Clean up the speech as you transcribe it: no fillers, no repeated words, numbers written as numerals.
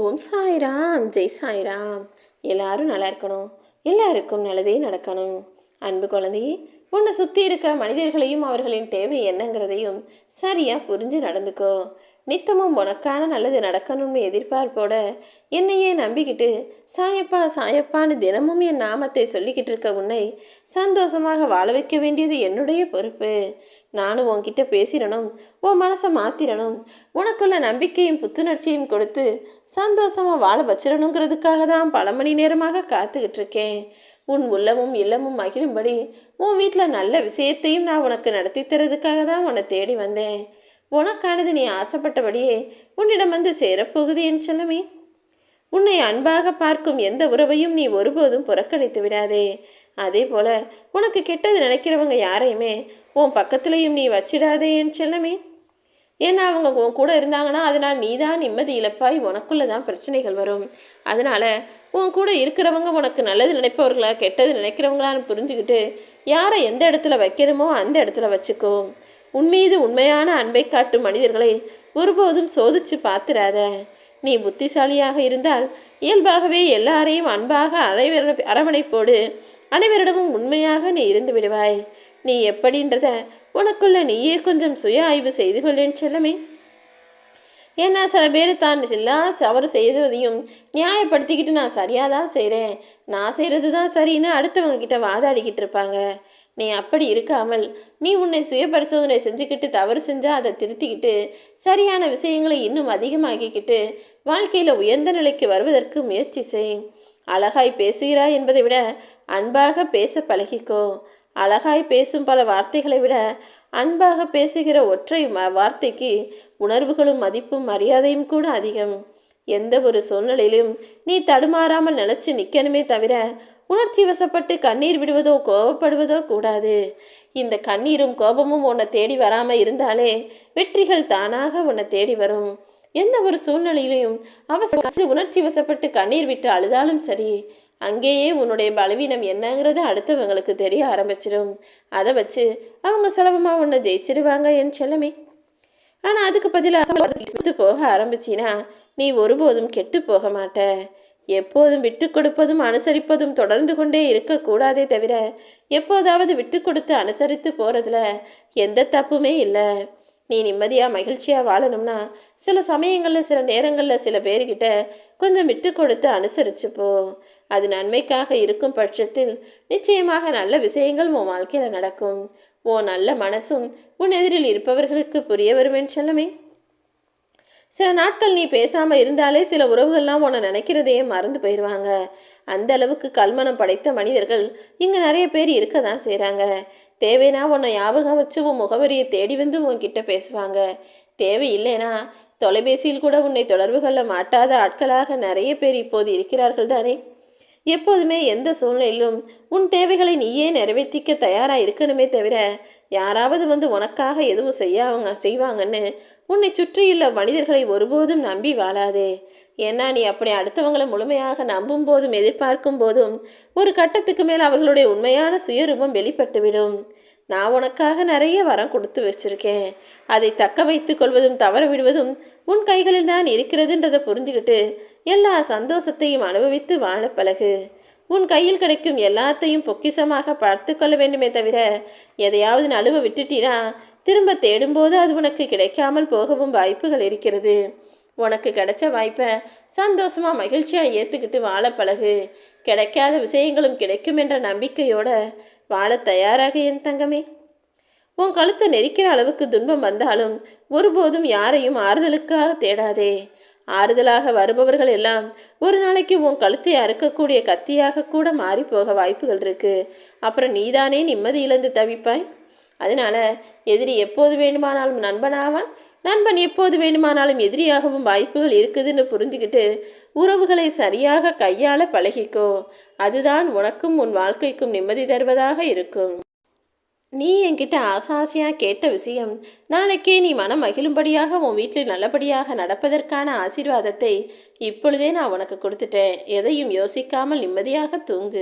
ஓம் சாய்ராம், ஜெய் சாய்ராம். எல்லாரும் நல்லா இருக்கணும், எல்லாருக்கும் நல்லதே நடக்கணும். அன்பு குழந்தையே, உன்னை சுற்றி இருக்கிற மனிதர்களையும் அவர்களின் தேவை என்னங்கிறதையும் சரியாக புரிஞ்சு நடந்துக்கோ. நித்தமும் உனக்கான நல்லது நடக்கணும்னு எதிர்பார்ப்போட என்னையே நம்பிக்கிட்டு சாயப்பா சாயப்பான்னு தினமும் என் நாமத்தை சொல்லிக்கிட்டு இருக்க உன்னை சந்தோஷமாக வாழ வைக்க வேண்டியது என்னுடைய பொறுப்பு. நானும் உன்கிட்ட பேசிடணும், உன் மனசை மாற்றிடணும், உனக்குள்ள நம்பிக்கையும் புத்துணர்ச்சியும் கொடுத்து சந்தோஷமாக வாழ வச்சிடணுங்கிறதுக்காக தான் பல மணி நேரமாக காத்துக்கிட்டு இருக்கேன். உன் உள்ளமும் இல்லமும் மகிழும்படி உன் வீட்டில் நல்ல விஷயத்தையும் நான் உனக்கு நடத்தி தரதுக்காக தான் உன்னை தேடி வந்தேன். உனக்கானது நீ ஆசைப்பட்டபடியே உன்னிடம் வந்து சேரப்போகுது என் செல்லமே. உன்னை அன்பாக பார்க்கும் எந்த உறவையும் நீ ஒருபோதும் புறக்கணித்து விடாதே. அதே போல உனக்கு கெட்டது நினைக்கிறவங்க யாரையுமே உன் பக்கத்துலையும் நீ வச்சிடாதே என் செல்லமே. ஏன்னா அவங்க உன் கூட இருந்தாங்கன்னா அதனால் நீ தான் நிம்மதி இழப்பாய், உனக்குள்ளே தான் பிரச்சனைகள் வரும். அதனால் உன் கூட இருக்கிறவங்க உனக்கு நல்லது நினைப்பவர்களா கெட்டது நினைக்கிறவங்களான்னு புரிஞ்சுக்கிட்டு யாரை எந்த இடத்துல வைக்கணுமோ அந்த இடத்துல வச்சுக்கோ. உன்மீது உண்மையான அன்பை காட்டும் மனிதர்களை ஒருபோதும் சோதிச்சு பார்த்துடாத. நீ புத்திசாலியாக இருந்தால் இயல்பாகவே எல்லாரையும் அன்பாக அரவணைப்போடு அனைவரிடமும் உண்மையாக நீ இருந்து விடுவாய். நீ எப்படின்றத உனக்குள்ள நீயே கொஞ்சம் சுய ஆய்வு செய்து கொள்ளேன் செல்லமே. ஏன்னா சில பேர் தான் எல்லா தவறு செய்வதையும் நியாயப்படுத்திக்கிட்டு நான் சரியாக தான் செய்கிறேன், நான் செய்கிறது தான் சரின்னு அடுத்தவங்க கிட்ட வாதாடிக்கிட்டு இருப்பாங்க. நீ அப்படி இருக்காமல் நீ உன்னை சுய பரிசோதனை செஞ்சுக்கிட்டு தவறு செஞ்சால் அதை திருத்திக்கிட்டு சரியான விஷயங்களை இன்னும் அதிகமாக்கிக்கிட்டு வாழ்க்கையில் உயர்ந்த நிலைக்கு வருவதற்கு முயற்சி செய். அழகாய் பேசுகிறாய் என்பதை விட அன்பாக பேச பழகிக்கோ. அழகாய் பேசும் பல வார்த்தைகளை விட அன்பாக பேசுகிற ஒற்றை வார்த்தைக்கு உணர்வுகளும் மதிப்பும் மரியாதையும் கூட அதிகம். எந்த ஒரு சூழ்நிலையிலும் நீ தடுமாறாமல் நினைச்சு நிற்கணுமே தவிர உணர்ச்சி வசப்பட்டு கண்ணீர் விடுவதோ கோபப்படுவதோ கூடாது. இந்த கண்ணீரும் கோபமும் உன்னை தேடி வராமல் இருந்தாலே வெற்றிகள் தானாக உன்னை தேடி வரும். எந்த ஒரு சூழ்நிலையிலையும் உணர்ச்சி வசப்பட்டு கண்ணீர் விட்டு அழுதாலும் சரி, அங்கேயே உன்னுடைய பலவீனம் என்னங்கிறது அடுத்தவங்களுக்கு தெரிய ஆரம்பிச்சிடும். அதை வச்சு அவங்க சுலபமாக உன்னை ஜெயிச்சிடுவாங்க என் செல்லமே. ஆனால் அதுக்கு பதிலாக போக ஆரம்பிச்சின்னா நீ ஒருபோதும் கெட்டு போக மாட்ட. எப்போதும் விட்டு கொடுப்பதும் அனுசரிப்பதும் தொடர்ந்து கொண்டே இருக்கக்கூடாதே தவிர எப்போதாவது விட்டு கொடுத்து அனுசரித்து போகிறதுல எந்த தப்புமே இல்லை. நீ நிம்மதியாக மகிழ்ச்சியாக வாழணும்னா சில சமயங்களில் சில நேரங்களில் சில பேர்கிட்ட கொஞ்சம் விட்டு கொடுத்து அனுசரிச்சுப்போ. அது நன்மைக்காக இருக்கும் பட்சத்தில் நிச்சயமாக நல்ல விஷயங்கள் உன் வாழ்க்கையில் நடக்கும். உன் நல்ல மனசும் உன் எதிரில் இருப்பவர்களுக்கு புரிய வருவேன் செல்லமே. சில நாட்கள் நீ பேசாமல் இருந்தாலே சில உறவுகள்லாம் உன்னை நினைக்கிறதையே மறந்து போயிடுவாங்க. அந்த அளவுக்கு கல்மனம் படைத்த மனிதர்கள் இங்கே நிறைய பேர் இருக்க தான் செய்கிறாங்க. தேவைன்னா உன்னை ஞாபகம் வச்சு உன் முகவரியை தேடி வந்து உன்கிட்ட பேசுவாங்க. தேவையில்லைனா தொலைபேசியில் கூட உன்னை தொடர்பு கொள்ள மாட்டாத ஆட்களாக நிறைய பேர் இப்போது இருக்கிறார்கள் தானே. எப்போதுமே எந்த சூழ்நிலையிலும் உன் தேவைகளை நீயே நிறைவேற்றிக்க தயாராக இருக்கணுமே தவிர யாராவது வந்து உனக்காக எதுவும் செய்வாங்கன்னு உன்னை சுற்றியுள்ள மனிதர்களை ஒருபோதும் நம்பி வாழாதே. ஏன்னா நீ அப்படி அடுத்தவங்களை முழுமையாக நம்பும் போதும் எதிர்பார்க்கும் போதும் ஒரு கட்டத்துக்கு மேல் அவர்களுடைய உண்மையான சுயரூபம் வெளிப்பட்டுவிடும். நான் உனக்காக நிறைய வரம் கொடுத்து வச்சிருக்கேன், அதை தக்க வைத்து கொள்வதும் தவற விடுவதும் உன் கைகளில் தான் இருக்கிறதுன்றதை புரிஞ்சுக்கிட்டு எல்லா சந்தோஷத்தையும் அனுபவித்து வாழ பழகு. உன் கையில் கிடைக்கும் எல்லாத்தையும் பொக்கிஷமாக பார்த்து கொள்ள வேண்டுமே தவிர எதையாவது நழுவ விட்டுட்டினா திரும்ப தேடும்போது அது உனக்கு கிடைக்காமல் போகவும் வாய்ப்புகள் இருக்கிறது. உனக்கு கிடைச்ச வாய்ப்பை சந்தோஷமாக மகிழ்ச்சியாக ஏற்றுக்கிட்டு வாழ பழகு. கிடைக்காத விஷயங்களும் கிடைக்கும் என்ற நம்பிக்கையோட வாழ தயாராக என் தங்கமே. உன் கழுத்தை நெரிக்கிற அளவுக்கு துன்பம் வந்தாலும் ஒருபோதும் யாரையும் ஆறுதலுக்காக தேடாதே. ஆறுதலாக வருபவர்கள் எல்லாம் ஒரு நாளைக்கு உன் கழுத்தை அறுக்கக்கூடிய கத்தியாக கூட மாறி போக வாய்ப்புகள் இருக்கு. அப்புறம் நீதானே நிம்மதி இழந்து தவிப்பாய். அதனால எதிரி எப்போது வேண்டுமானாலும் நண்பனாவான், நண்பன் எப்போது வேண்டுமானாலும் எதிரியாகவும் வாய்ப்புகள் இருக்குதுன்னு புரிஞ்சுக்கிட்டு உறவுகளை சரியாக கையாள பழகிக்கோ. அதுதான் உனக்கும் உன் வாழ்க்கைக்கும் நிம்மதி தருவதாக இருக்கும். நீ என்கிட்ட ஆசாசியாக கேட்ட விஷயம் நாளைக்கே நீ மனம் மகிழும்படியாக உன் வீட்டில் நல்லபடியாக நடப்பதற்கான ஆசீர்வாதத்தை இப்பொழுதே நான் உனக்கு கொடுத்துட்டேன். எதையும் யோசிக்காமல் நிம்மதியாக தூங்கு.